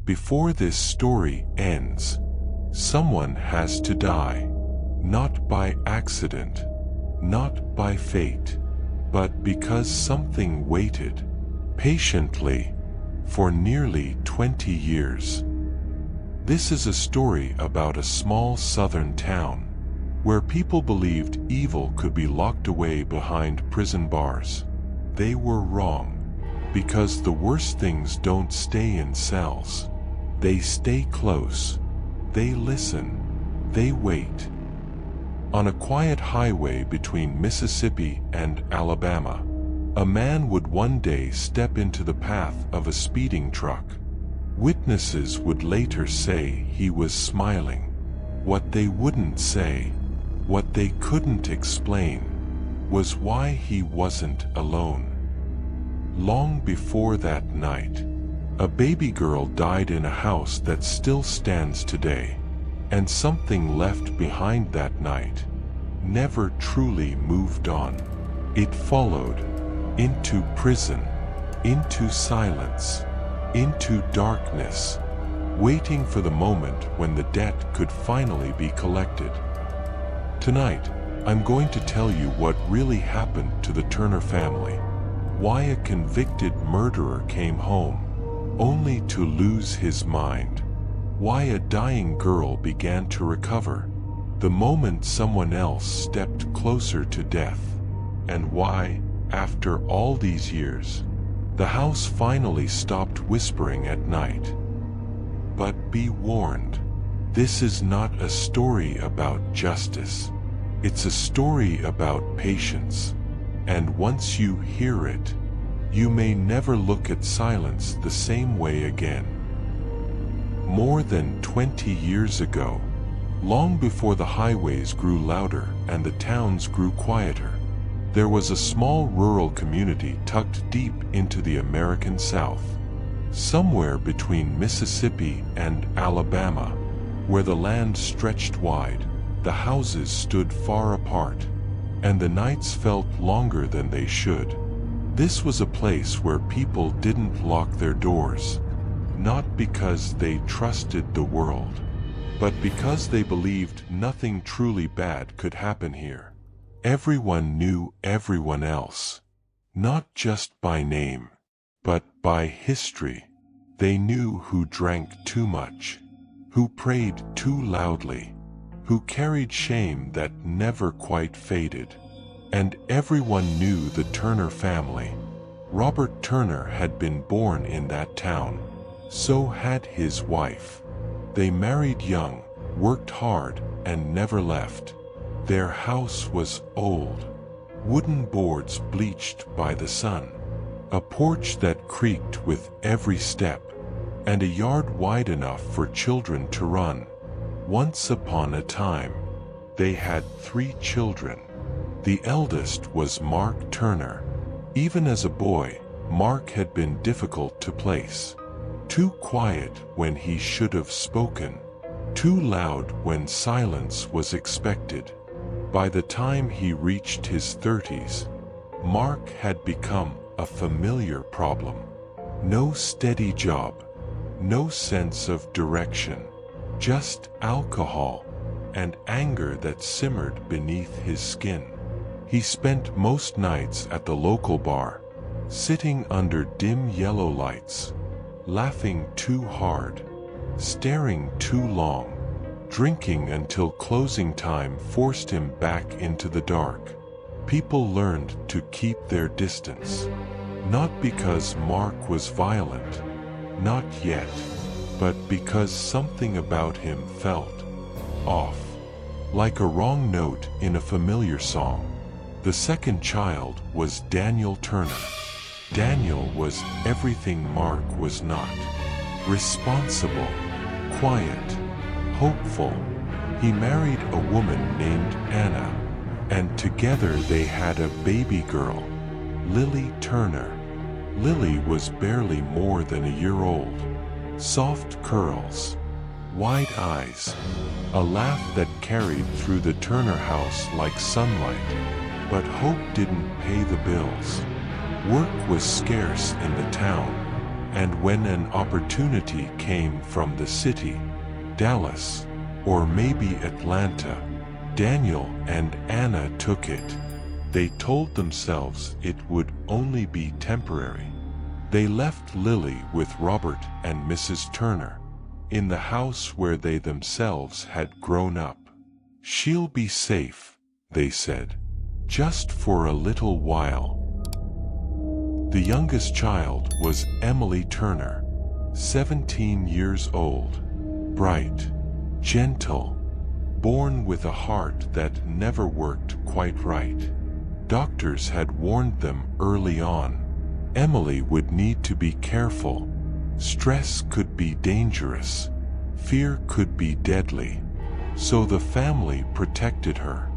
Before this story ends, someone has to die. Not by accident, not by fate, but because something waited patiently for nearly 20 years. This is a story about a small southern town where people believed evil could be locked away behind prison bars. They were wrong, because the worst things don't stay in cells. They stay close, they listen, they wait. On a quiet highway between Mississippi and Alabama, a man would one day step into the path of a speeding truck. Witnesses would later say he was smiling. What they wouldn't say, what they couldn't explain, was why he wasn't alone. Long before that night, a baby girl died in a house that still stands today, and something left behind that night never truly moved on. It followed into prison, into silence, into darkness, waiting for the moment when the debt could finally be collected. Tonight, I'm going to tell you what really happened to the Turner family, why a convicted murderer came home only to lose his mind, why a dying girl began to recover the moment someone else stepped closer to death, and why, after all these years, the house finally stopped whispering at night. But be warned, this is not a story about justice. It's a story about patience, and once you hear it, you may never look at silence the same way again. More than 20 years ago, long before the highways grew louder and the towns grew quieter, there was a small rural community tucked deep into the American South, somewhere between Mississippi and Alabama, where the land stretched wide, the houses stood far apart, and the nights felt longer than they should. This was a place where people didn't lock their doors, not because they trusted the world, but because they believed nothing truly bad could happen here. Everyone knew everyone else, not just by name, but by history. They knew who drank too much, who prayed too loudly, who carried shame that never quite faded. And everyone knew the Turner family. Robert Turner had been born in that town. So had his wife. They married young, worked hard, and never left. Their house was old, wooden boards bleached by the sun, a porch that creaked with every step, and a yard wide enough for children to run. Once upon a time, they had 3 children. The eldest was Mark Turner. Even as a boy, Mark had been difficult to place. Too quiet when he should have spoken, too loud when silence was expected. By the time he reached his 30s, Mark had become a familiar problem. No steady job, no sense of direction, just alcohol and anger that simmered beneath his skin. He spent most nights at the local bar, sitting under dim yellow lights, laughing too hard, staring too long, drinking until closing time forced him back into the dark. People learned to keep their distance, not because Mark was violent, not yet, but because something about him felt off, like a wrong note in a familiar song. The second child was Daniel Turner. Daniel was everything Mark was not. Responsible, quiet, hopeful. He married a woman named Anna, and together they had a baby girl, Lily Turner. Lily was barely more than a year old. Soft curls, wide eyes, a laugh that carried through the Turner house like sunlight. But hope didn't pay the bills. Work was scarce in the town, And when an opportunity came from the city, Dallas, or maybe Atlanta, Daniel and Anna took it. They told themselves it would only be temporary. They left Lily with Robert and Mrs. Turner in the house where they themselves had grown up. "She'll be safe," they said, "just for a little while." The youngest child was Emily Turner, 17 years old, bright, gentle, born with a heart that never worked quite right. Doctors had warned them early on. Emily would need to be careful. Stress could be dangerous. Fear could be deadly. So the family protected her.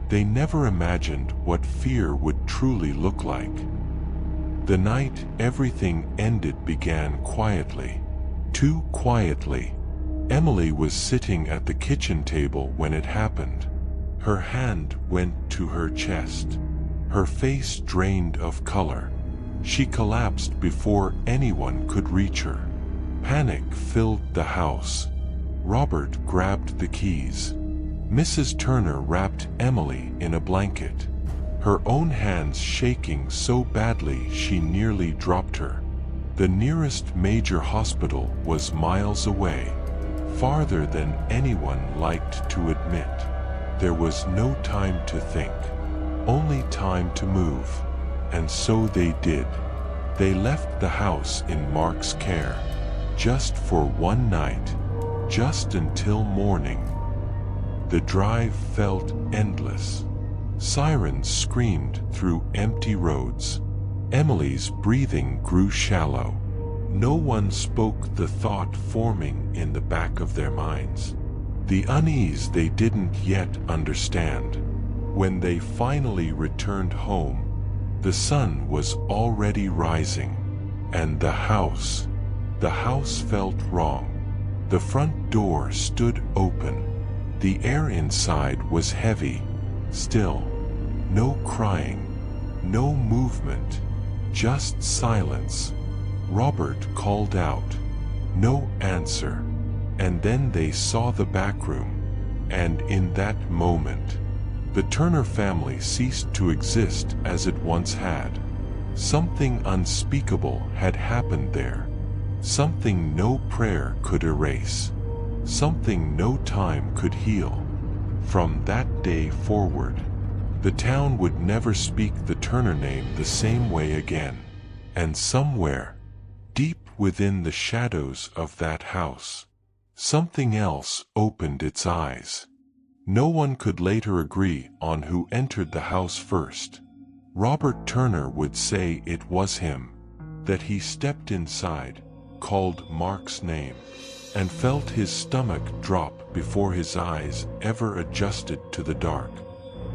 They never imagined what fear would truly look like. The night everything ended began quietly. Too quietly. Emily was sitting at the kitchen table when it happened. Her hand went to her chest. Her face drained of color. She collapsed before anyone could reach her. Panic filled the house. Robert grabbed the keys. Mrs. Turner wrapped Emily in a blanket, her own hands shaking so badly she nearly dropped her. The nearest major hospital was miles away, farther than anyone liked to admit. There was no time to think, only time to move. And so they did. They left the house in Mark's care, just for one night, just until morning. The drive felt endless. Sirens screamed through empty roads. Emily's breathing grew shallow. No one spoke the thought forming in the back of their minds, the unease they didn't yet understand. When they finally returned home, the sun was already rising, and the house felt wrong. The front door stood open. The air inside was heavy, still. No crying, no movement, just silence. Robert called out. No answer. And then they saw the back room, and in that moment, the Turner family ceased to exist as it once had. Something unspeakable had happened there. Something no prayer could erase. Something no time could heal. From that day forward, the town would never speak the Turner name the same way again. And somewhere, deep within the shadows of that house, something else opened its eyes. No one could later agree on who entered the house first. Robert Turner would say it was him, that he stepped inside, called Mark's name, and felt his stomach drop before his eyes ever adjusted to the dark.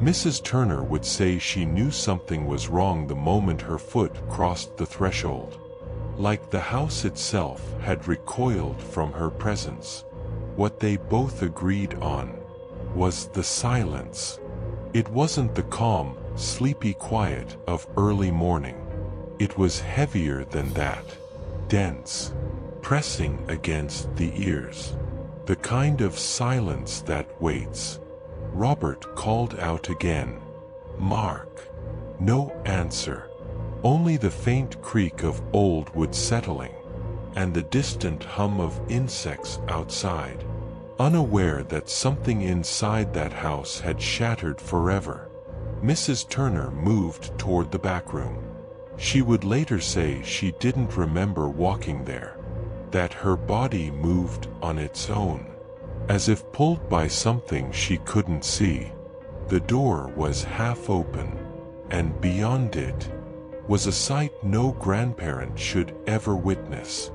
Mrs. Turner would say she knew something was wrong the moment her foot crossed the threshold, like the house itself had recoiled from her presence. What they both agreed on was the silence. It wasn't the calm, sleepy quiet of early morning. It was heavier than that, dense, pressing against the ears. The kind of silence that waits. Robert called out again. Mark. No answer. Only the faint creak of old wood settling, and the distant hum of insects outside. Unaware that something inside that house had shattered forever, Mrs. Turner moved toward the back room. She would later say she didn't remember walking there, that her body moved on its own, as if pulled by something she couldn't see. The door was half open, and beyond it was a sight no grandparent should ever witness.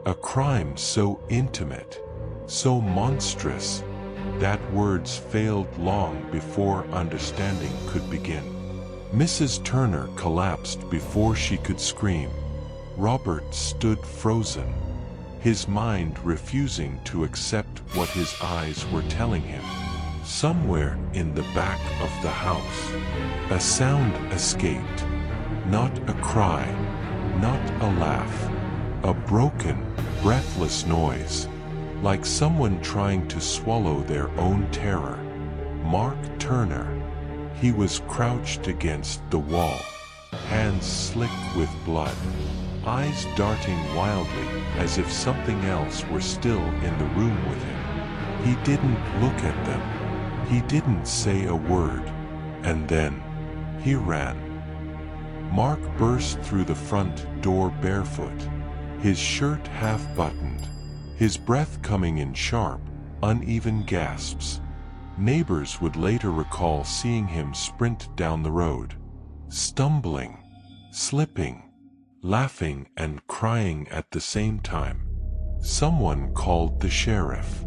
A crime so intimate, so monstrous, that words failed long before understanding could begin. Mrs. Turner collapsed before she could scream. Robert stood frozen, his mind refusing to accept what his eyes were telling him. Somewhere in the back of the house, a sound escaped. Not a cry, not a laugh, A broken, breathless noise, like someone trying to swallow their own terror. Mark Turner. He was crouched against the wall, hands slick with blood, eyes darting wildly as if something else were still in the room with him. He didn't look at them. He didn't say a word. And then, he ran. Mark burst through the front door barefoot, his shirt half-buttoned, his breath coming in sharp, uneven gasps. Neighbors would later recall seeing him sprint down the road, stumbling, slipping, laughing and crying at the same time. Someone called the sheriff.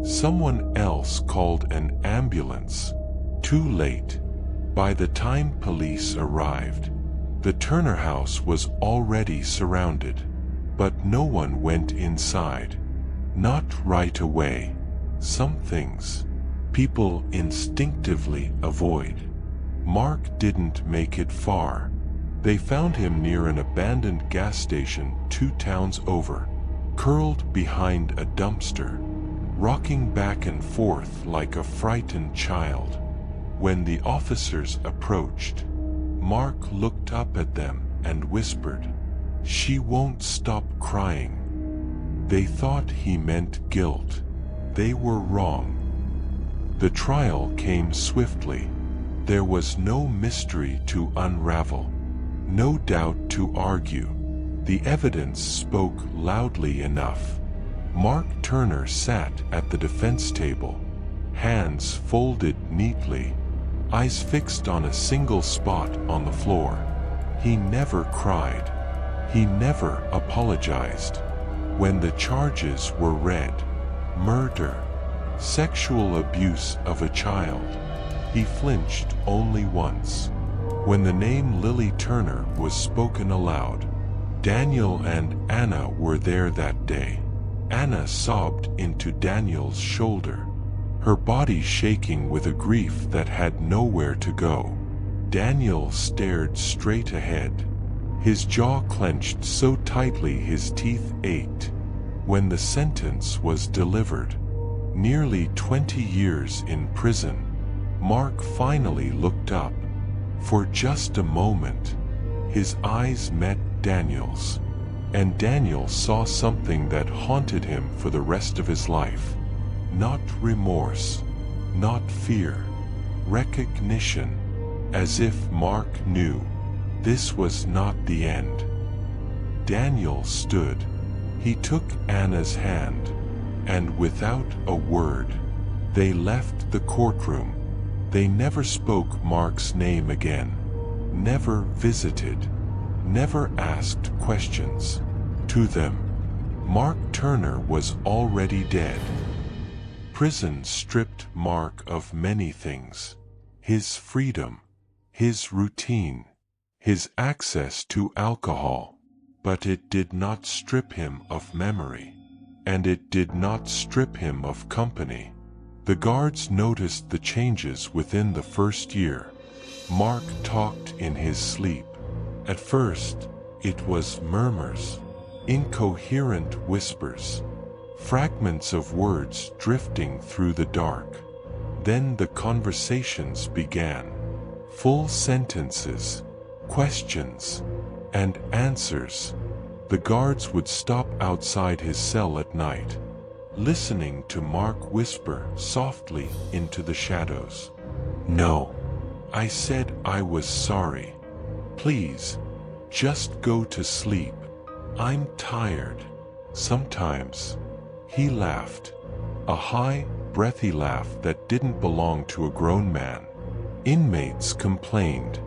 Someone else called an ambulance. Too late. By the time police arrived, the Turner house was already surrounded, but no one went inside. Not right away. Some things people instinctively avoid. Mark didn't make it far. They found him near an abandoned gas station 2 towns over, curled behind a dumpster, rocking back and forth like a frightened child. When the officers approached, Mark looked up at them and whispered, "She won't stop crying." They thought he meant guilt. They were wrong. The trial came swiftly. There was no mystery to unravel, no doubt to argue. The evidence spoke loudly enough. Mark Turner sat at the defense table, hands folded neatly, eyes fixed on a single spot on the floor. He never cried. He never apologized. When the charges were read, murder, sexual abuse of a child, he flinched only once. When the name Lily Turner was spoken aloud, Daniel and Anna were there that day. Anna sobbed into Daniel's shoulder, her body shaking with a grief that had nowhere to go. Daniel stared straight ahead, his jaw clenched so tightly his teeth ached. When the sentence was delivered, nearly 20 years in prison, Mark finally looked up. For just a moment, his eyes met Daniel's, and Daniel saw something that haunted him for the rest of his life. Not remorse, not fear, recognition, as if Mark knew this was not the end. Daniel stood. He took Anna's hand, and without a word, they left the courtroom. They never spoke Mark's name again, never visited, never asked questions. To them, Mark Turner was already dead. Prison stripped Mark of many things: his freedom, his routine, his access to alcohol. But it did not strip him of memory, and it did not strip him of company. The guards noticed the changes within the first year. Mark talked in his sleep. At first, it was murmurs, incoherent whispers, fragments of words drifting through the dark. Then the conversations began. Full sentences, questions, and answers. The guards would stop outside his cell at night, listening to Mark whisper softly into the shadows. "No, I said I was sorry. Please, just go to sleep. I'm tired." Sometimes, he laughed, a high, breathy laugh that didn't belong to a grown man. Inmates complained.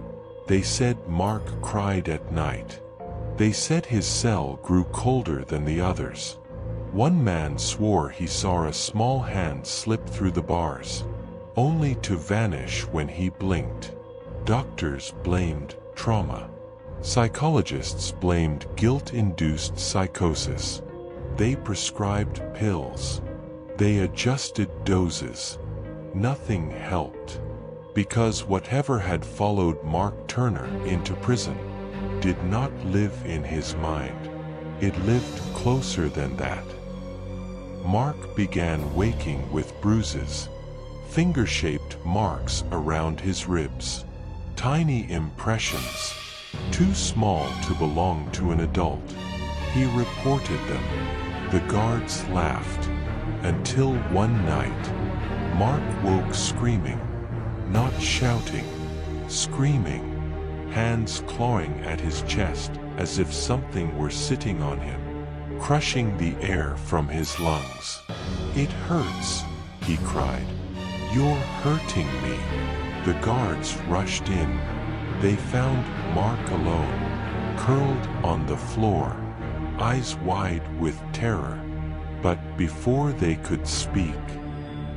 They said Mark cried at night. They said his cell grew colder than the others. One man swore he saw a small hand slip through the bars, only to vanish when he blinked. Doctors blamed trauma. Psychologists blamed guilt-induced psychosis. They prescribed pills. They adjusted doses. Nothing helped, because whatever had followed Mark Turner into prison did not live in his mind. It lived closer than that. Mark began waking with bruises, finger-shaped marks around his ribs, tiny impressions, too small to belong to an adult. He reported them. The guards laughed, until one night, Mark woke screaming, not shouting, screaming, hands clawing at his chest as if something were sitting on him, crushing the air from his lungs. "It hurts," he cried. "You're hurting me." The guards rushed in. They found Mark alone, curled on the floor, eyes wide with terror. But before they could speak,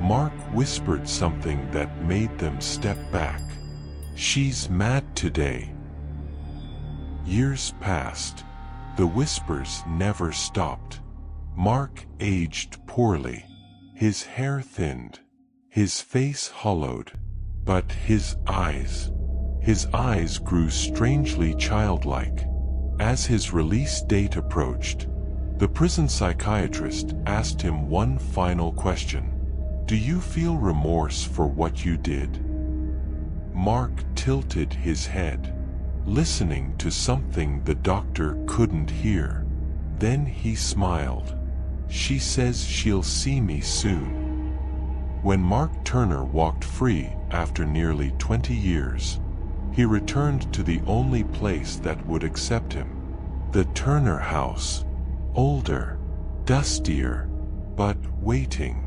Mark whispered something that made them step back. "She's mad today." Years passed. The whispers never stopped. Mark aged poorly. His hair thinned, his face hollowed, but his eyes grew strangely childlike. As his release date approached, the prison psychiatrist asked him one final question. "Do you feel remorse for what you did?" Mark tilted his head, listening to something the doctor couldn't hear. Then he smiled. "She says she'll see me soon." When Mark Turner walked free after nearly 20 years, he returned to the only place that would accept him. The Turner house. Older, dustier, but waiting.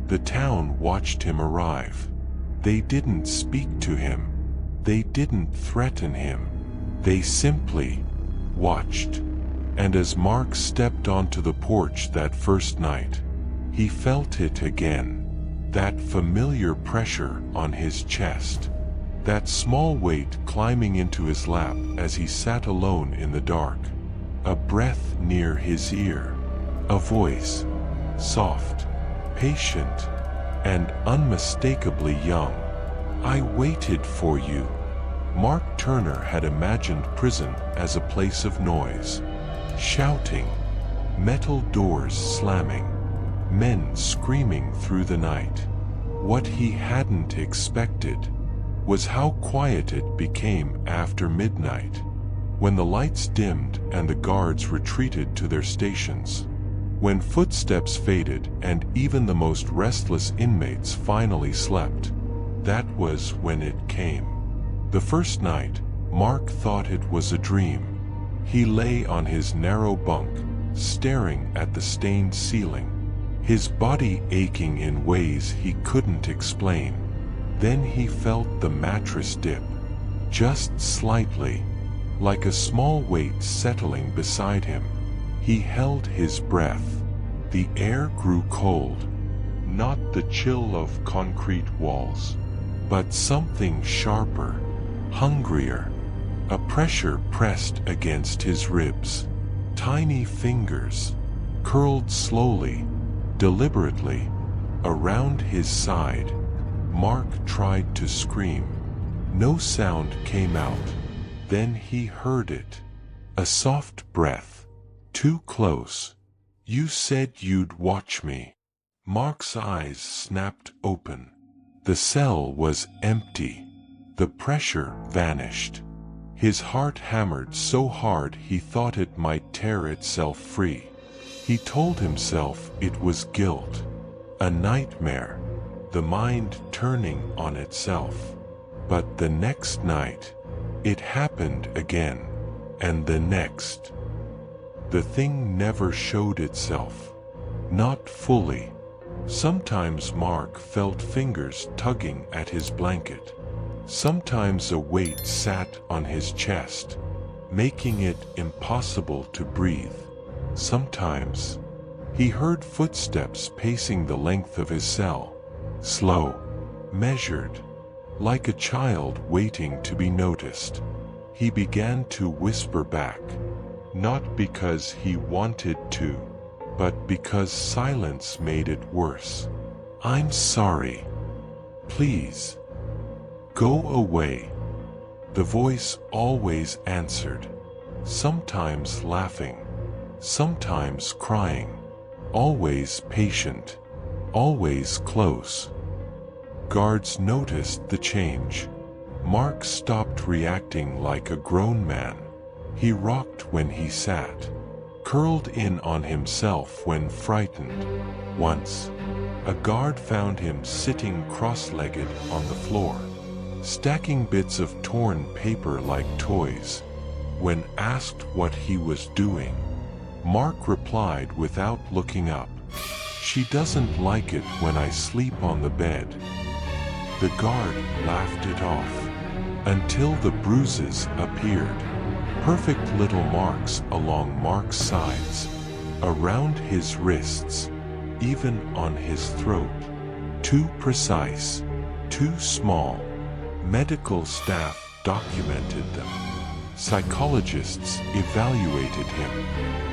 The town watched him arrive. They didn't speak to him. They didn't threaten him. They simply watched. And as Mark stepped onto the porch that first night, he felt it again. That familiar pressure on his chest. That small weight climbing into his lap as he sat alone in the dark. A breath near his ear. A voice, soft, patient, and unmistakably young. "I waited for you." Mark Turner had imagined prison as a place of noise. Shouting, metal doors slamming, men screaming through the night. What he hadn't expected was how quiet it became after midnight, when the lights dimmed and the guards retreated to their stations. When footsteps faded and even the most restless inmates finally slept, that was when it came. The first night, Mark thought it was a dream. He lay on his narrow bunk, staring at the stained ceiling, his body aching in ways he couldn't explain. Then he felt the mattress dip, just slightly, like a small weight settling beside him. He held his breath. The air grew cold, not the chill of concrete walls, but something sharper, hungrier. A pressure pressed against his ribs. Tiny fingers curled slowly, deliberately, around his side. Mark tried to scream. No sound came out. Then he heard it. A soft breath. Too close. "You said you'd watch me." Mark's eyes snapped open. The cell was empty. The pressure vanished. His heart hammered so hard he thought it might tear itself free. He told himself it was guilt, a nightmare, the mind turning on itself. But the next night, it happened again, and the next. The thing never showed itself. Not fully. Sometimes Mark felt fingers tugging at his blanket. Sometimes a weight sat on his chest, making it impossible to breathe. Sometimes he heard footsteps pacing the length of his cell, slow, measured, like a child waiting to be noticed. He began to whisper back, not because he wanted to, but because silence made it worse. "I'm sorry. Please. Go away." The voice always answered, sometimes laughing, sometimes crying, always patient, always close. Guards noticed the change. Mark stopped reacting like a grown man. He rocked when he sat, curled in on himself when frightened. Once, a guard found him sitting cross-legged on the floor, stacking bits of torn paper like toys. When asked what he was doing, Mark replied without looking up, "She doesn't like it when I sleep on the bed." The guard laughed it off, until the bruises appeared. Perfect little marks along Mark's sides, around his wrists, even on his throat. Too precise, too small. Medical staff documented them. Psychologists evaluated him.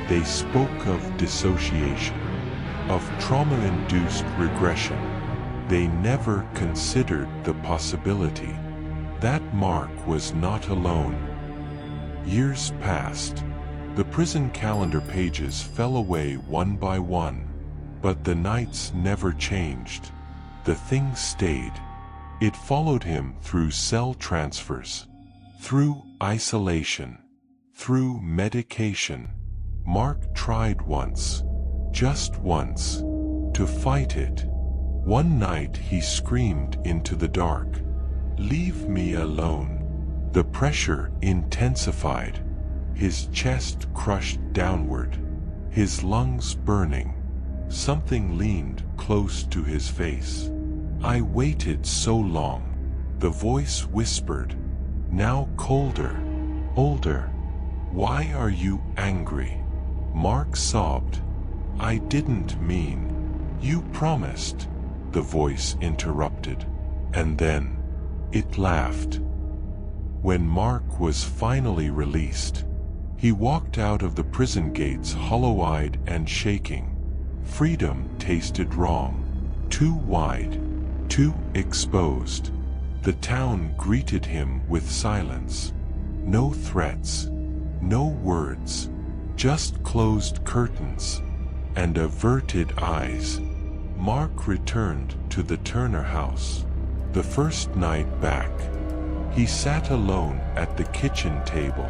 They spoke of dissociation, of trauma-induced regression. They never considered the possibility that Mark was not alone. Years passed. The prison calendar pages fell away one by one, but the nights never changed. The thing stayed. It followed him through cell transfers, through isolation, through medication. Mark tried once, just once, to fight it. One night he screamed into the dark, "Leave me alone." The pressure intensified, his chest crushed downward, his lungs burning. Something leaned close to his face. "I waited so long," the voice whispered, now colder, older. "Why are you angry?" Mark sobbed. "I didn't mean." "You promised," the voice interrupted, and then it laughed. When Mark was finally released, he walked out of the prison gates hollow-eyed and shaking. Freedom tasted wrong, too wide, too exposed. The town greeted him with silence. No threats, no words, just closed curtains and averted eyes. Mark returned to the Turner house. The first night back, he sat alone at the kitchen table,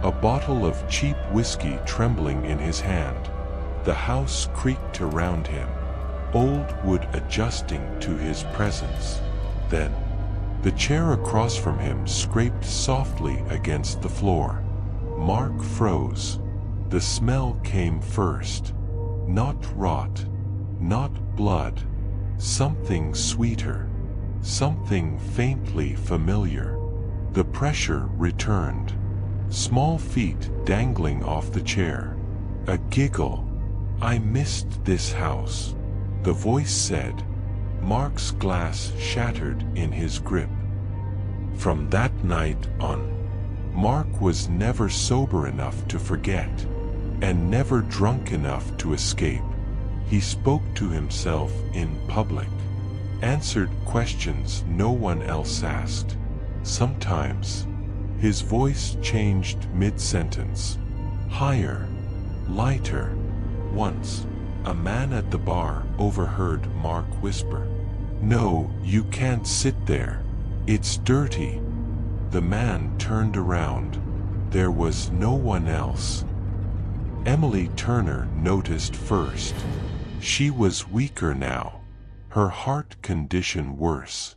a bottle of cheap whiskey trembling in his hand. The house creaked around him, old wood adjusting to his presence. Then, the chair across from him scraped softly against the floor. Mark froze. The smell came first. Not rot, not blood. Something sweeter. Something faintly familiar. The pressure returned. Small feet dangling off the chair. A giggle. "I missed this house," the voice said. Mark's glass shattered in his grip. From that night on, Mark was never sober enough to forget, and never drunk enough to escape. He spoke to himself in public, answered questions no one else asked. Sometimes, his voice changed mid-sentence, higher, lighter. Once, a man at the bar overheard Mark whisper, "No, you can't sit there. It's dirty." The man turned around. There was no one else. Emily Turner noticed first. She was weaker now, her heart condition worse,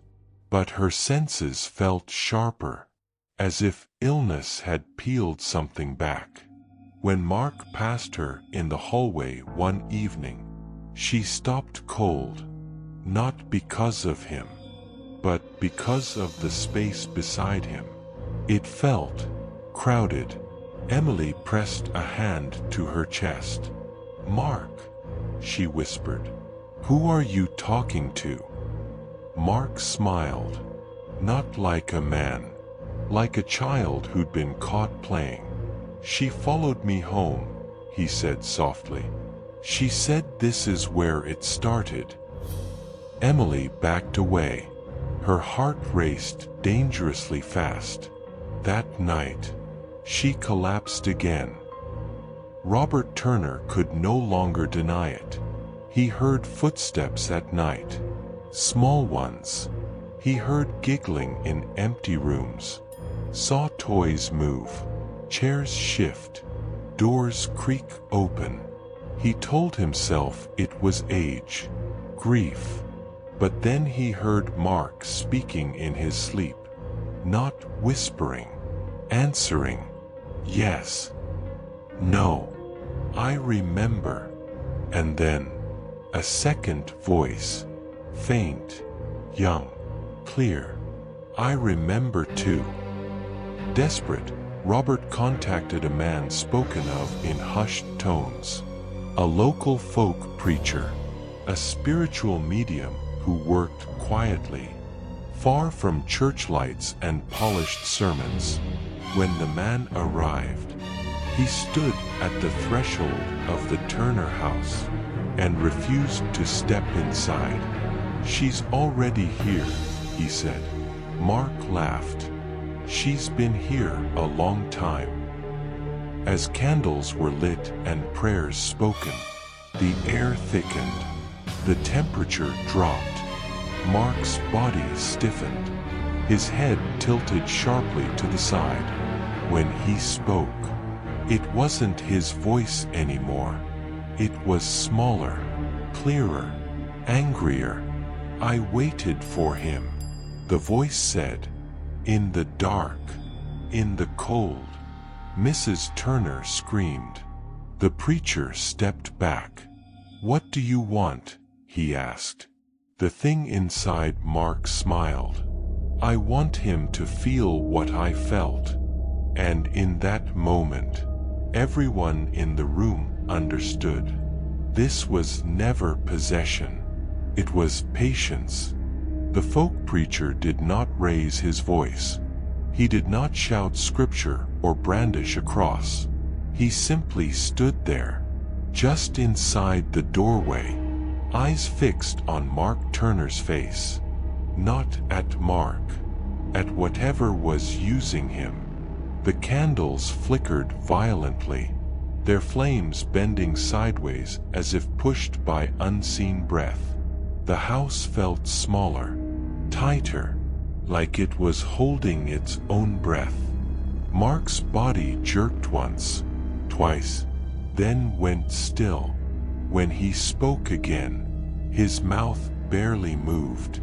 but her senses felt sharper, as if illness had peeled something back. When Mark passed her in the hallway one evening, she stopped cold, not because of him, but because of the space beside him. It felt crowded. Emily pressed a hand to her chest. "Mark," she whispered, "who are you talking to?" Mark smiled, not like a man, like a child who'd been caught playing. "She followed me home," he said softly. "She said this is where it started." Emily backed away. Her heart raced dangerously fast. That night, she collapsed again. Robert Turner could no longer deny it. He heard footsteps at night, small ones. He heard giggling in empty rooms, saw toys move, chairs shift, doors creak open. He told himself it was age, grief. But then he heard Mark speaking in his sleep, not whispering, answering, yes, no, I remember. And then, a second voice, faint, young, clear, I remember too. Desperate, Robert contacted a man spoken of in hushed tones, a local folk preacher, a spiritual medium who worked quietly, far from church lights and polished sermons. When the man arrived, he stood at the threshold of the Turner house and refused to step inside. She's already here, he said. Mark laughed. She's been here a long time. As candles were lit and prayers spoken, the air thickened, the temperature dropped. Mark's body stiffened, his head tilted sharply to the side. When he spoke, it wasn't his voice anymore. It was smaller, clearer, angrier. I waited for him, the voice said. In the dark, in the cold. Mrs. Turner screamed. The preacher stepped back. What do you want? He asked. The thing inside Mark smiled. I want him to feel what I felt. And in that moment, everyone in the room understood. This was never possession. It was patience. The folk preacher did not raise his voice. He did not shout scripture or brandish a cross. He simply stood there, just inside the doorway, eyes fixed on Mark Turner's face. Not at Mark, at whatever was using him. The candles flickered violently, their flames bending sideways as if pushed by unseen breath. The house felt smaller, tighter, like it was holding its own breath. Mark's body jerked once, twice, then went still. When he spoke again, his mouth barely moved,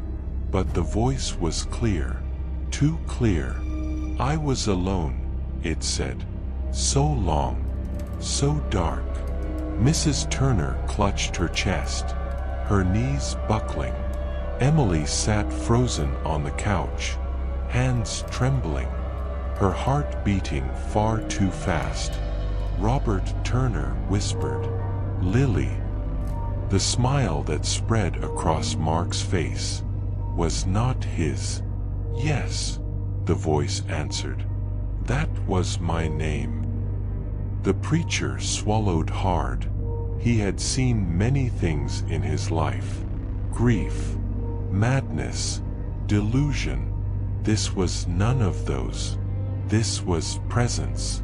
but the voice was clear, too clear. I was alone, it said. So long, so dark. Mrs. Turner clutched her chest, her knees buckling. Emily sat frozen on the couch, hands trembling, her heart beating far too fast. Robert Turner whispered, Lily. The smile that spread across Mark's face was not his. Yes, the voice answered. That was my name. The preacher swallowed hard. He had seen many things in his life. Grief, madness, delusion. This was none of those. This was presence.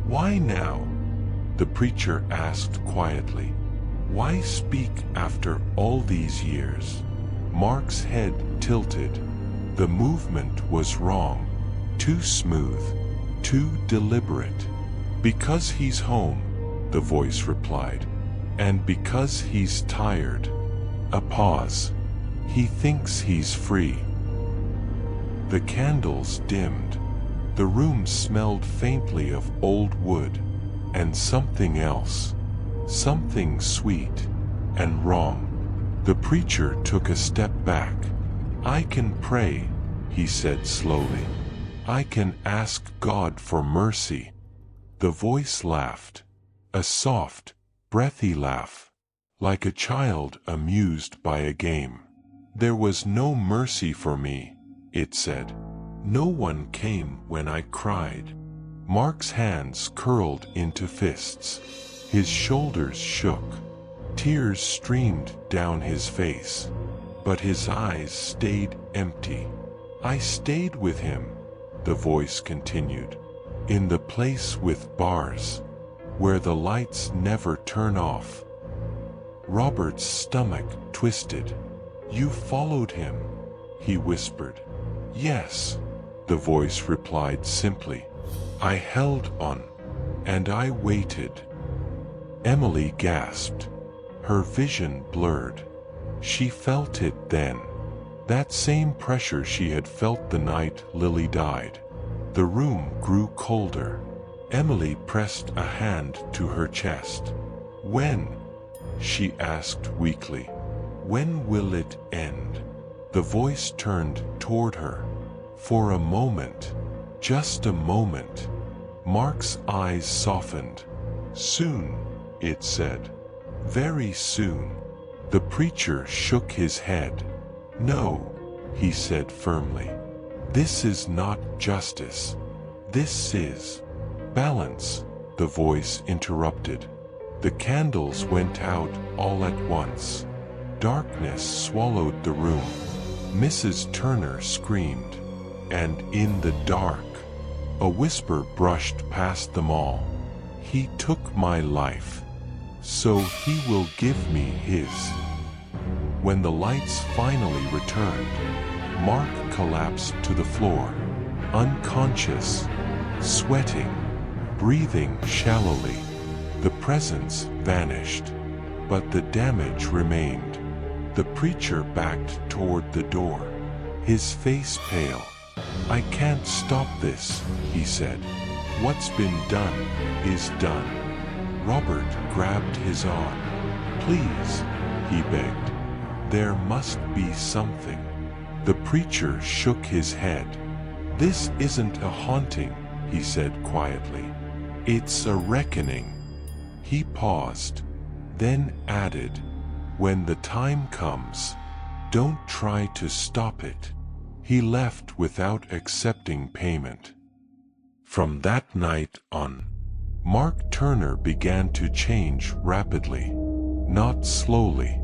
Why now? The preacher asked quietly. Why speak after all these years? Mark's head tilted. The movement was wrong, too smooth, too deliberate. Because he's home, the voice replied, and because he's tired. A pause. He thinks he's free. The candles dimmed. The room smelled faintly of old wood, and something else. Something sweet and wrong. The preacher took a step back. I can pray, he said slowly. I can ask God for mercy. The voice laughed, a soft, breathy laugh, like a child amused by a game. There was no mercy for me, it said. No one came when I cried. Mark's hands curled into fists. His shoulders shook. Tears streamed down his face. But his eyes stayed empty. I stayed with him, the voice continued, in the place with bars. where the lights never turn off. Robert's stomach twisted. "You followed him," he whispered. "Yes," the voice replied simply. "I held on, and I waited." Emily gasped. Her vision blurred. She felt it then. That same pressure she had felt the night Lily died. The room grew colder. Emily pressed a hand to her chest. "When?" she asked weakly. "When will it end?" The voice turned toward her. For a moment, just a moment, Mark's eyes softened. "Soon," it said. "Very soon." The preacher shook his head. "No," he said firmly. "This is not justice. This is balance," the voice interrupted. The candles went out all at once. Darkness swallowed the room. Mrs. Turner screamed. And in the dark, a whisper brushed past them all. "He took my life, so he will give me his." When the lights finally returned, Mark collapsed to the floor, unconscious, sweating, breathing shallowly. The presence vanished, but the damage remained. The preacher backed toward the door, his face pale. "I can't stop this," he said. "What's been done is done." Robert grabbed his arm. "Please," he begged. "There must be something." The preacher shook his head. "This isn't a haunting," he said quietly. "It's a reckoning." He paused, then added, "When the time comes, don't try to stop it." He left without accepting payment. From that night on, Mark Turner began to change rapidly. Not slowly,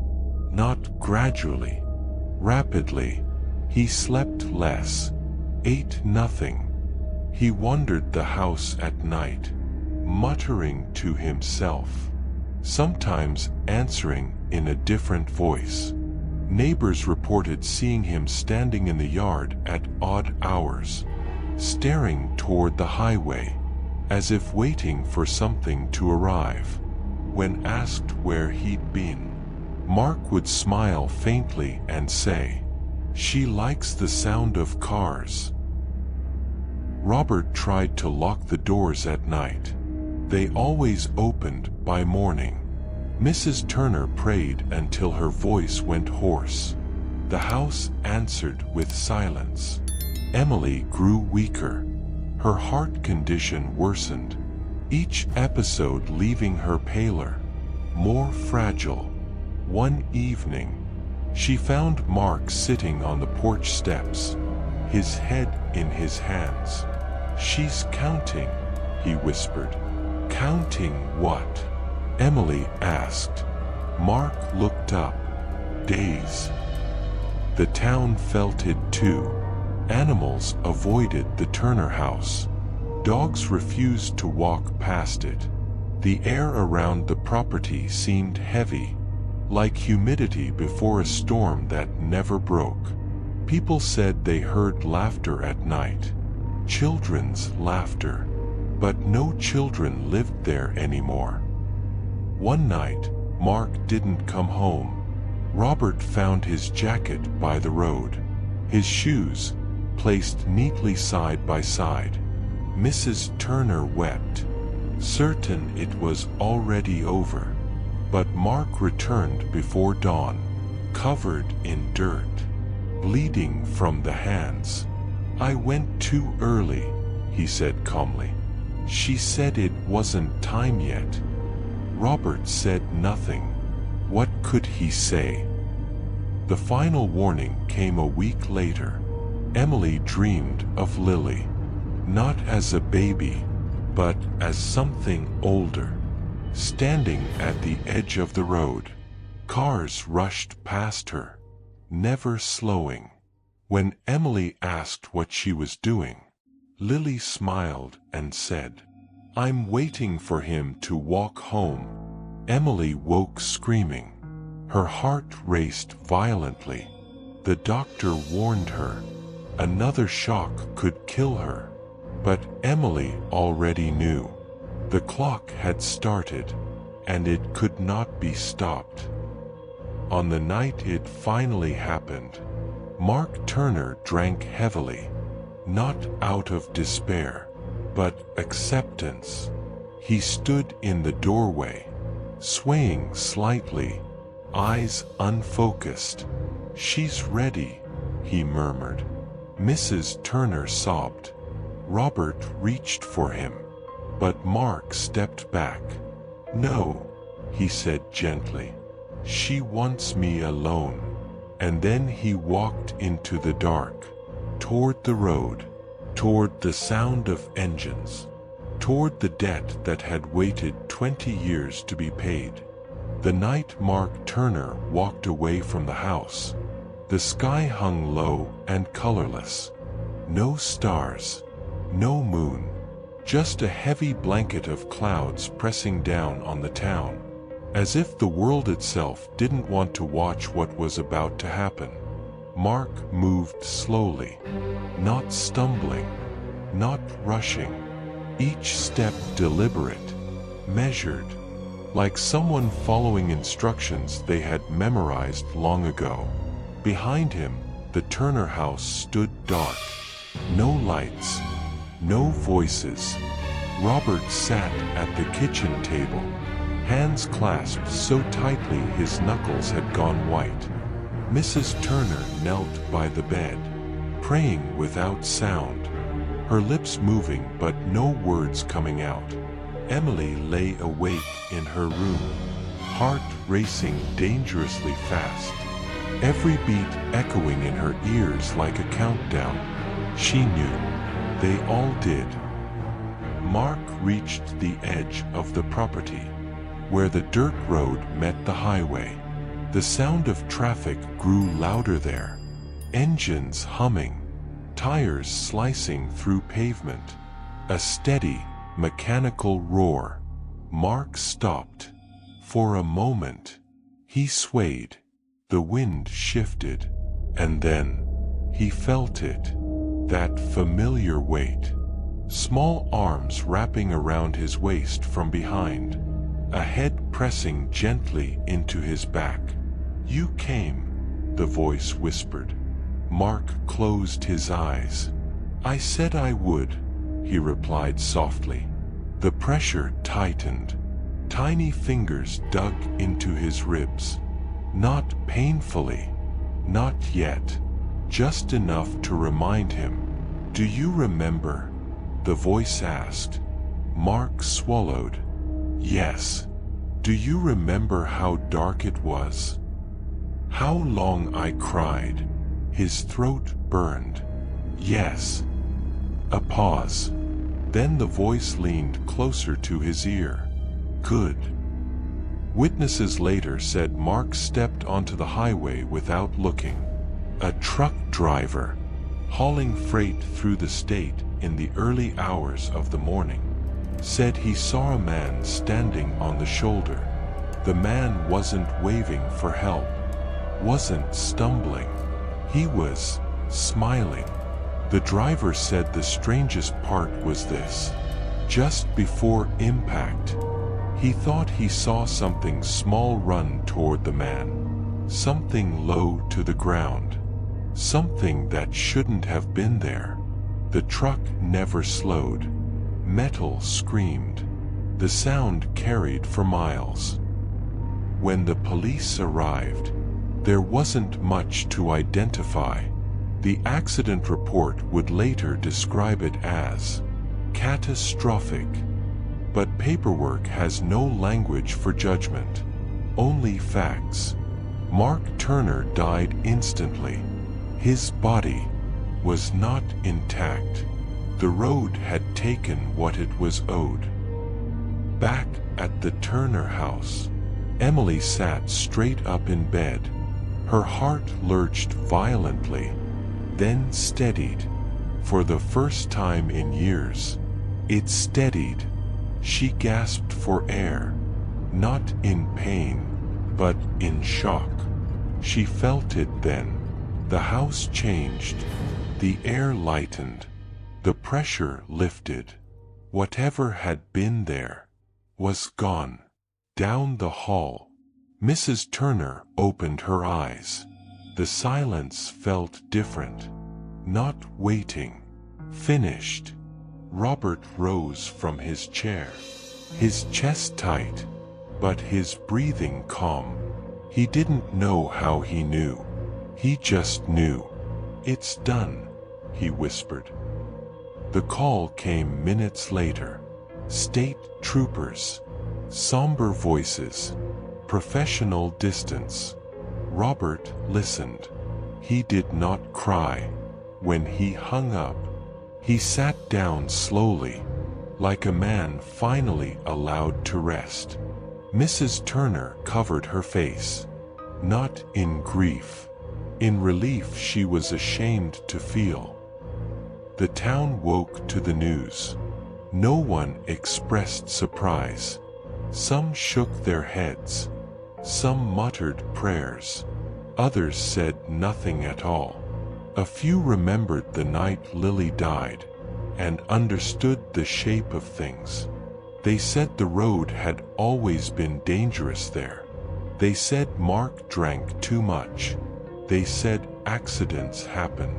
not gradually, rapidly. He slept less, ate nothing. He wandered the house at night, muttering to himself, sometimes answering in a different voice. Neighbors reported seeing him standing in the yard at odd hours, staring toward the highway, as if waiting for something to arrive. When asked where he'd been, Mark would smile faintly and say, "She likes the sound of cars." Robert tried to lock the doors at night. They always opened by morning. Mrs. Turner prayed until her voice went hoarse. The house answered with silence. Emily grew weaker. Her heart condition worsened, each episode leaving her paler, more fragile. One evening, she found Mark sitting on the porch steps, his head in his hands. "She's counting," he whispered. "Counting what?" Emily asked. Mark looked up, dazed. The town felt it too. Animals avoided the Turner house. Dogs refused to walk past it. The air around the property seemed heavy, like humidity before a storm that never broke. People said they heard laughter at night, children's laughter, but no children lived there anymore. One night, Mark didn't come home. Robert found his jacket by the road, his shoes placed neatly side by side. Mrs. Turner wept, certain it was already over. But Mark returned before dawn, covered in dirt, bleeding from the hands. "I went too early," he said calmly. "She said it wasn't time yet." Robert said nothing. What could he say? The final warning came a week later. Emily dreamed of Lily, not as a baby, but as something older, standing at the edge of the road. Cars rushed past her, never slowing. When Emily asked what she was doing, Lily smiled and said, I'm waiting for him to walk home." Emily woke screaming. Her heart raced violently. The doctor warned her. Another shock could kill her. But Emily already knew. The clock had started, and it could not be stopped. On the night it finally happened, Mark Turner drank heavily, not out of despair, but acceptance. He stood in the doorway, swaying slightly, eyes unfocused. "She's ready," he murmured. Mrs. Turner sobbed. Robert reached for him, but Mark stepped back. "No," he said gently. "She wants me alone." And then he walked into the dark, toward the road, toward the sound of engines, toward the debt that had waited 20 years to be paid. The night Mark Turner walked away from the house, the sky hung low and colorless. No stars, no moon, just a heavy blanket of clouds pressing down on the town, as if the world itself didn't want to watch what was about to happen. Mark moved slowly, not stumbling, not rushing, each step deliberate, measured, like someone following instructions they had memorized long ago. Behind him, the Turner house stood dark. No lights, no voices. Robert sat at the kitchen table, hands clasped so tightly his knuckles had gone white. Mrs. Turner knelt by the bed, praying without sound, her lips moving but no words coming out. Emily lay awake in her room, heart racing dangerously fast, every beat echoing in her ears like a countdown. She knew. They all did. Mark reached the edge of the property, where the dirt road met the highway. The sound of traffic grew louder there, engines humming, tires slicing through pavement, a steady, mechanical roar. Mark stopped. For a moment, he swayed. The wind shifted, and then he felt it. That familiar weight. Small arms wrapping around his waist from behind, a head pressing gently into his back. "You came," the voice whispered. Mark closed his eyes. "I said I would," he replied softly. The pressure tightened. Tiny fingers dug into his ribs. Not painfully, not yet, just enough to remind him. "Do you remember?" the voice asked. Mark swallowed. "Yes." "Do you remember how dark it was? How long I cried?" His throat burned. "Yes." A pause. Then the voice leaned closer to his ear. "Good." Witnesses later said Mark stepped onto the highway without looking. A truck driver, hauling freight through the state in the early hours of the morning, said he saw a man standing on the shoulder. The man wasn't waving for help, wasn't stumbling. He was smiling. The driver said the strangest part was this. Just before impact, he thought he saw something small run toward the man, something low to the ground, something that shouldn't have been there. The truck never slowed. Metal screamed. The sound carried for miles. When the police arrived, there wasn't much to identify. The accident report would later describe it as catastrophic. But paperwork has no language for judgment, only facts. Mark Turner died instantly. His body was not intact. The road had taken what it was owed. Back at the Turner house, Emily sat straight up in bed. Her heart lurched violently, then steadied. For the first time in years, it steadied. She gasped for air, not in pain, but in shock. She felt it then. The house changed. The air lightened. The pressure lifted. Whatever had been there was gone. Down the hall, Mrs. Turner opened her eyes. The silence felt different. Not waiting. Finished. Robert rose from his chair. His chest tight, but his breathing calm. He didn't know how he knew. He just knew. "It's done," he whispered. The call came minutes later. State troopers. Somber voices. Professional distance. Robert listened. He did not cry. When he hung up, he sat down slowly, like a man finally allowed to rest. Mrs. Turner covered her face. Not in grief. In relief she was ashamed to feel. The town woke to the news. No one expressed surprise. Some shook their heads. Some muttered prayers. Others said nothing at all. A few remembered the night Lily died, and understood the shape of things. They said the road had always been dangerous there. They said Mark drank too much. They said accidents happen.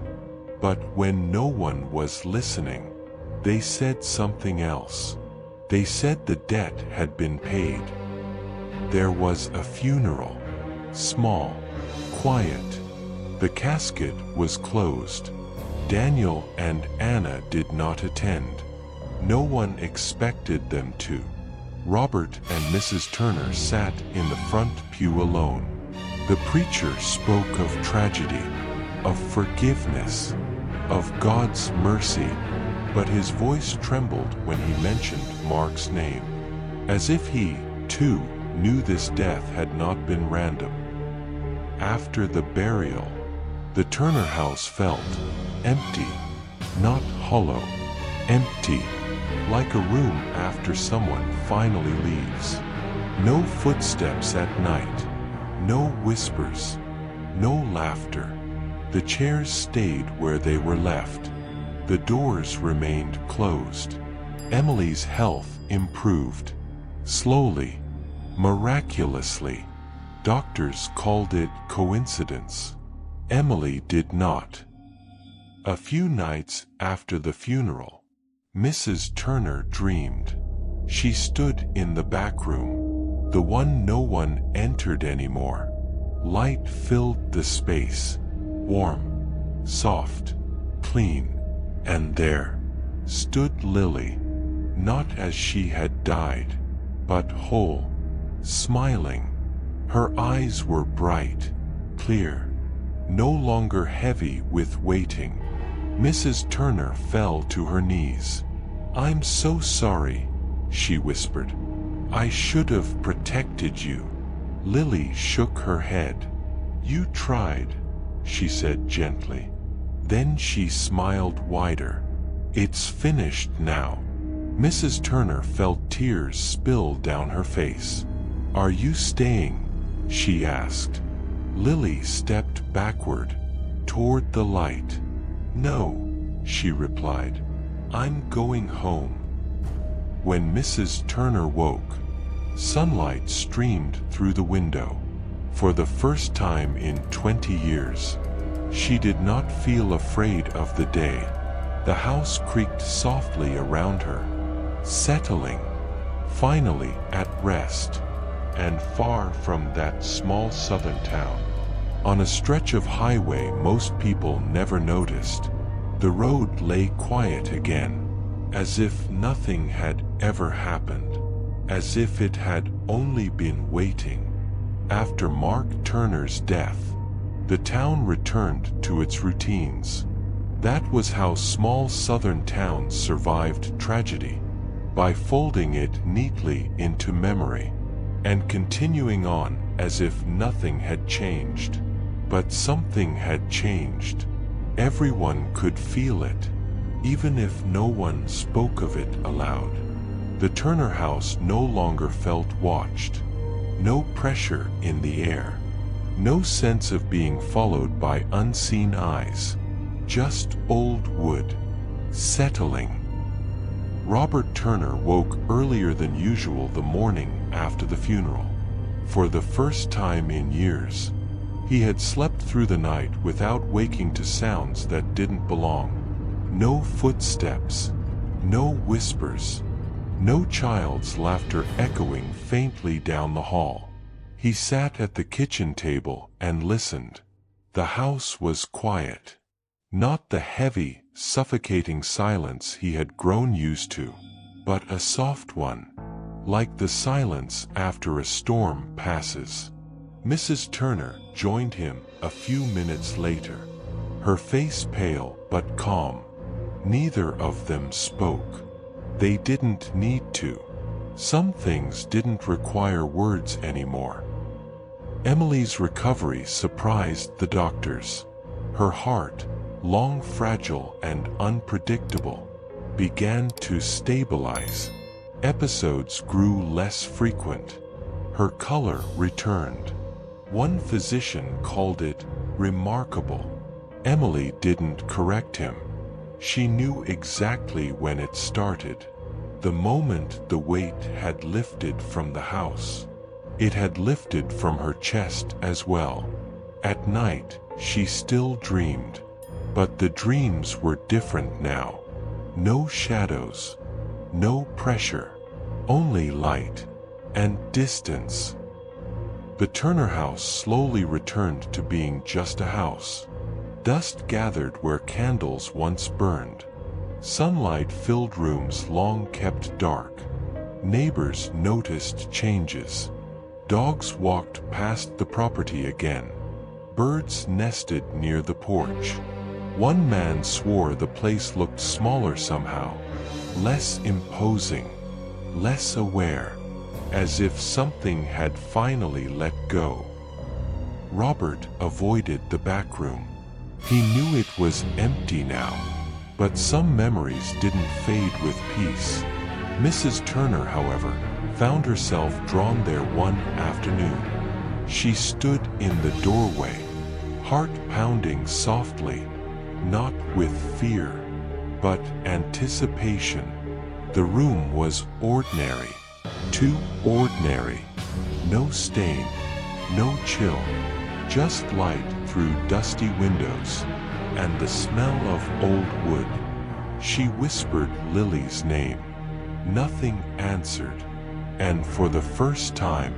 But when no one was listening, they said something else. They said the debt had been paid. There was a funeral. Small, quiet. The casket was closed. Daniel and Anna did not attend. No one expected them to. Robert and Mrs. Turner sat in the front pew alone. The preacher spoke of tragedy, of forgiveness, of God's mercy, but his voice trembled when he mentioned Mark's name, as if he, too, knew this death had not been random. After the burial, the Turner house felt empty, not hollow, empty, like a room after someone finally leaves. No footsteps at night, no whispers, no laughter. The chairs stayed where they were left. The doors remained closed. Emily's health improved. Slowly, miraculously. Doctors called it coincidence. Emily did not. A few nights after the funeral, Mrs. Turner dreamed. She stood in the back room, the one no one entered anymore. Light filled the space, warm, soft, clean, and there stood Lily, not as she had died, but whole, smiling. Her eyes were bright, clear, no longer heavy with waiting. Mrs. Turner fell to her knees. "I'm so sorry," she whispered. "I should have protected you." Lily shook her head. "You tried," she said gently. Then she smiled wider. "It's finished now." Mrs. Turner felt tears spill down her face. "Are you staying?" she asked. Lily stepped backward, toward the light. "No," she replied. "I'm going home." When Mrs. Turner woke, sunlight streamed through the window. For the first time in 20 years, she did not feel afraid of the day. The house creaked softly around her, settling, finally at rest, and far from that small southern town. On a stretch of highway most people never noticed, the road lay quiet again, as if nothing had ever happened, as if it had only been waiting. After Mark Turner's death, the town returned to its routines. That was how small southern towns survived tragedy, by folding it neatly into memory, and continuing on as if nothing had changed. But something had changed. Everyone could feel it, even if no one spoke of it aloud. The Turner house no longer felt watched. No pressure in the air. No sense of being followed by unseen eyes. Just old wood. Settling. Robert Turner woke earlier than usual the morning after the funeral. For the first time in years, he had slept through the night without waking to sounds that didn't belong. No footsteps, no whispers, no child's laughter echoing faintly down the hall. He sat at the kitchen table and listened. The house was quiet. Not the heavy, suffocating silence he had grown used to, but a soft one, like the silence after a storm passes. Mrs. Turner joined him a few minutes later, her face pale but calm. Neither of them spoke. They didn't need to. Some things didn't require words anymore. Emily's recovery surprised the doctors. Her heart, long fragile and unpredictable, began to stabilize. Episodes grew less frequent. Her color returned. One physician called it remarkable. Emily didn't correct him. She knew exactly when it started. The moment the weight had lifted from the house. It had lifted from her chest as well. At night, she still dreamed. But the dreams were different now. No shadows, no pressure, only light and distance. The Turner house slowly returned to being just a house. Dust gathered where candles once burned. Sunlight filled rooms long kept dark. Neighbors noticed changes. Dogs walked past the property again. Birds nested near the porch. One man swore the place looked smaller somehow, less imposing, less aware, as if something had finally let go. Robert avoided the back room. He knew it was empty now, but some memories didn't fade with peace. Mrs. Turner, however, found herself drawn there one afternoon. She stood in the doorway, heart pounding softly, not with fear, but anticipation. The room was ordinary, too ordinary. No stain, no chill, just light through dusty windows, and the smell of old wood. She whispered Lily's name. Nothing answered, and for the first time,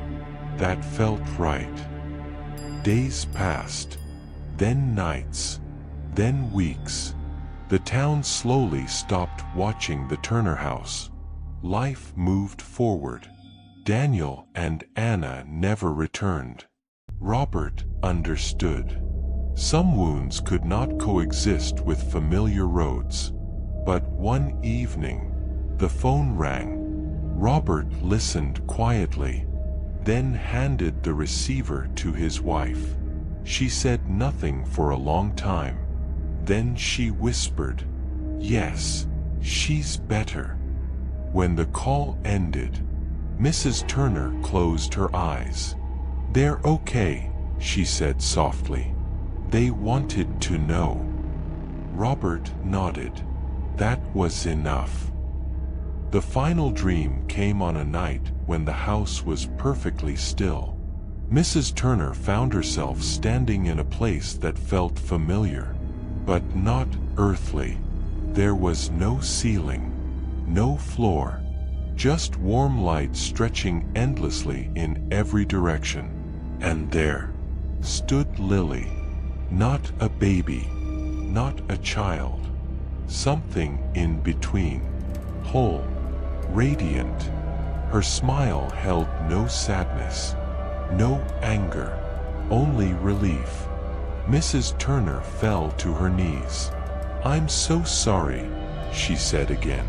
that felt right. Days passed, then nights, then weeks. The town slowly stopped watching the Turner house. Life moved forward. Daniel and Anna never returned. Robert understood. Some wounds could not coexist with familiar roads. But one evening, the phone rang. Robert listened quietly, then handed the receiver to his wife. She said nothing for a long time. Then she whispered, "Yes, she's better." When the call ended, Mrs. Turner closed her eyes. "They're okay," she said softly. "They wanted to know." Robert nodded. That was enough. The final dream came on a night when the house was perfectly still. Mrs. Turner found herself standing in a place that felt familiar, but not earthly. There was no ceiling, no floor, just warm light stretching endlessly in every direction. And there stood Lily, not a baby, not a child, something in between, whole, radiant. Her smile held no sadness, no anger, only relief. Mrs. Turner fell to her knees. "I'm so sorry," she said again.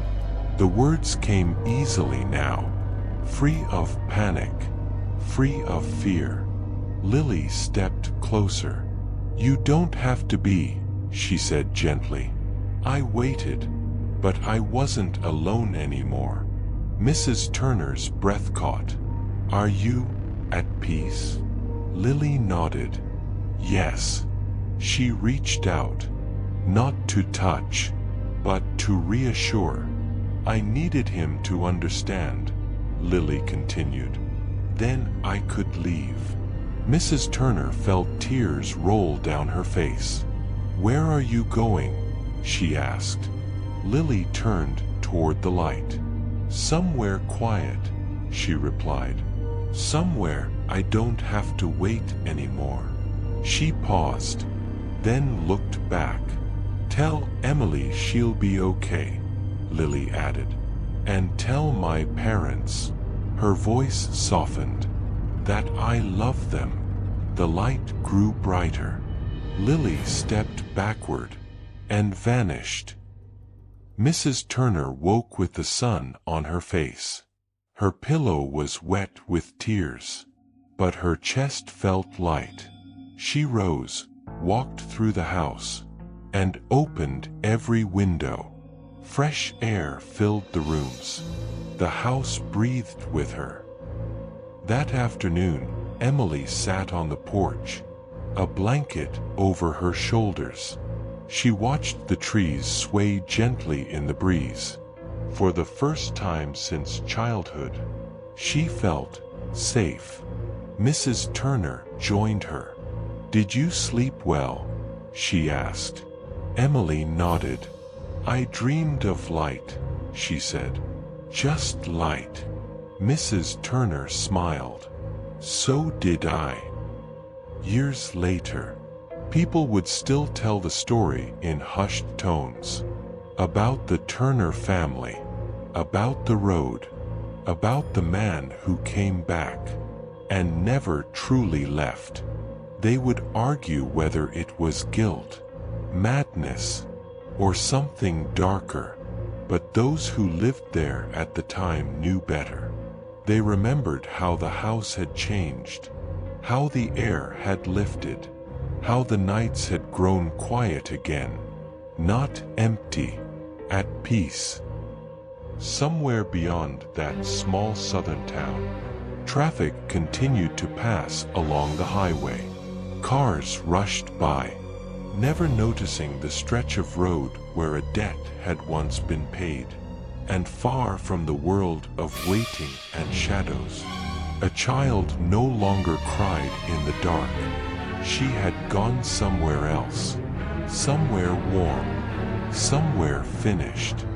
The words came easily now, free of panic, free of fear. Lily stepped closer. "You don't have to be," she said gently. "I waited, but I wasn't alone anymore. Mrs. Turner's breath caught. "Are you at peace?" Lily nodded. "Yes." She reached out, not to touch, but to reassure. "I needed him to understand," Lily continued. "Then I could leave." Mrs. Turner felt tears roll down her face. "Where are you going?" she asked. Lily turned toward the light. "Somewhere quiet," she replied. "Somewhere I don't have to wait anymore." She paused, then looked back. "Tell Emily she'll be okay," Lily added. "And tell my parents," her voice softened, "that I love them." The light grew brighter. Lily stepped backward and vanished. Mrs. Turner woke with the sun on her face. Her pillow was wet with tears, but her chest felt light. She rose, walked through the house, and opened every window. Fresh air filled the rooms. The house breathed with her. That afternoon, Emily sat on the porch, a blanket over her shoulders. She watched the trees sway gently in the breeze. For the first time since childhood, she felt safe. Mrs. Turner joined her. "Did you sleep well?" she asked. Emily nodded. "I dreamed of light," she said. "Just light." Mrs. Turner smiled. "So did I." Years later, people would still tell the story in hushed tones. About the Turner family, about the road, about the man who came back and never truly left. They would argue whether it was guilt, madness, or something darker, but those who lived there at the time knew better. They remembered how the house had changed, how the air had lifted, how the nights had grown quiet again, not empty, at peace. Somewhere beyond that small southern town, traffic continued to pass along the highway. Cars rushed by, never noticing the stretch of road where a debt had once been paid. And far from the world of waiting and shadows, a child no longer cried in the dark. She had gone somewhere else, somewhere warm, somewhere finished.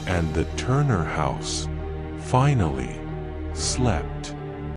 And the Turner house finally slept.